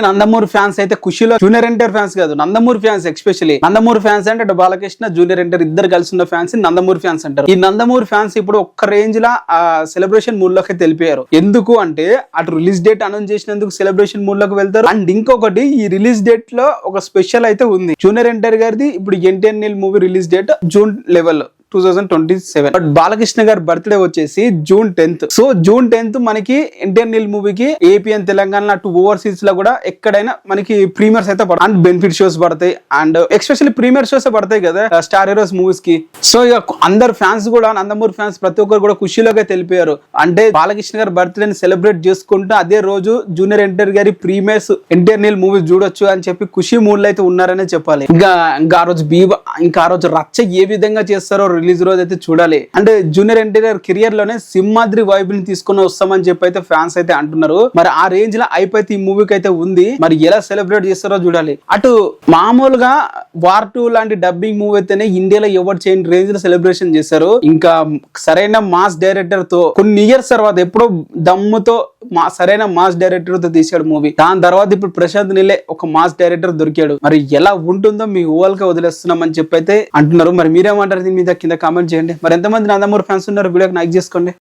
Nandamuri fans అయితే ఖుషిలో junior NTR fans కాదు, Nandamuri fans especially. Nandamuri fans అంటే అటు బాలకృష్ణ జూనియర్ ఎన్టీఆర్ ఇద్దరు కలిసి ఉన్న ఫ్యాన్స్ నందమూరి ఫ్యాన్స్ అంటారు. ఈ నందమూరి ఫ్యాన్స్ ఇప్పుడు ఒక్క రేంజ్ లా సెలబ్రేషన్ మూడ్ లోకి తెలిపారు. ఎందుకు అంటే అటు రిలీజ్ డేట్ అనౌన్స్ చేసినందుకు సెలబ్రేషన్ మూడ్ లోకి వెళ్తారు. అండ్ ఇంకొకటి ఈ రిలీజ్ డేట్ లో ఒక స్పెషల్ అయితే ఉంది. జూనియర్ ఎన్టీఆర్ గారిది ఇప్పుడు NTR movie release date June 2027. But Balakrishna గారి బర్త్డే వచ్చేసి June 10th. So June 10th మనకి ఎన్టీఆర్ మూవీకి ఏపీ అండ్ తెలంగాణ అటు ఓవర్సీస్ లో కూడా ఎక్కడైనా మనకి ప్రీమియర్స్ అయితే పడతాయి. అండ్ బెనిఫిట్ షోస్ పడతాయి. అండ్ ఎస్పెషల్లీ ప్రీమియర్ షోస్ పడతాయి కదా స్టార్ హీరోస్ మూవీస్ కి. సో ఇక అందరు ఫ్యాన్స్ కూడా, నందమూరి ఫ్యాన్స్ ప్రతి ఒక్కరు కూడా ఖుషిలోగా తెలిపారు. అంటే బాలకృష్ణ గారి బర్త్డేని సెలబ్రేట్ చేసుకుంటూ అదే రోజు జూనియర్ ఎన్టీఆర్ గారి ప్రీమియర్స్ ఎన్టీఆర్ మూవీ చూడొచ్చు అని చెప్పి ఖుషి మూడ్ లో అయితే ఉన్నారనే చెప్పాలి. ఇంకా ఆ రోజు ఇంకా ఆ రోజు రచ్చ ఏ విధంగా చేస్తారో రిలీజ్ రోజు అయితే చూడాలి. అంటే జూనియర్ ఎన్టీఆర్ కెరియర్ లోనే సింహాద్రి వైబ్ ని తీసుకుని వస్తామని చెప్పి అయితే ఫ్యాన్స్ అయితే అంటున్నారు. మరి ఆ రేంజ్ లో అయిపోతే ఈ మూవీకి అయితే ఉంది. మరి ఎలా సెలబ్రేట్ చేస్తారో చూడాలి. అటు మామూలుగా వార్ 2 లాంటి డబ్బింగ్ మూవీ అయితేనే ఇండియాలో ఎవరు చేయని రేంజ్ లో సెలబ్రేషన్ చేశారు. ఇంకా సరైన మాస్ డైరెక్టర్ తో కొన్ని ఇయర్స్ తర్వాత ఎప్పుడో దమ్ముతో సరైన మాస్ డైరెక్టర్ తో తీసాడు మూవీ. దాని తర్వాత ఇప్పుడు ప్రశాంత్ నీలే ఒక మాస్ డైరెక్టర్ దొరికాడు. మరి ఎలా ఉంటుందో మీ ఊహలకే వదిలేస్తున్నాం అని చెప్పి అయితే అంటున్నారు. మరి మీరేమంటారు దీని మీద కింద కామెంట్ చేయండి. మరి ఎంతమంది నందమూరి ఫ్యాన్స్ ఉన్నారు వీడియోకి లైక్ చేసుకోండి.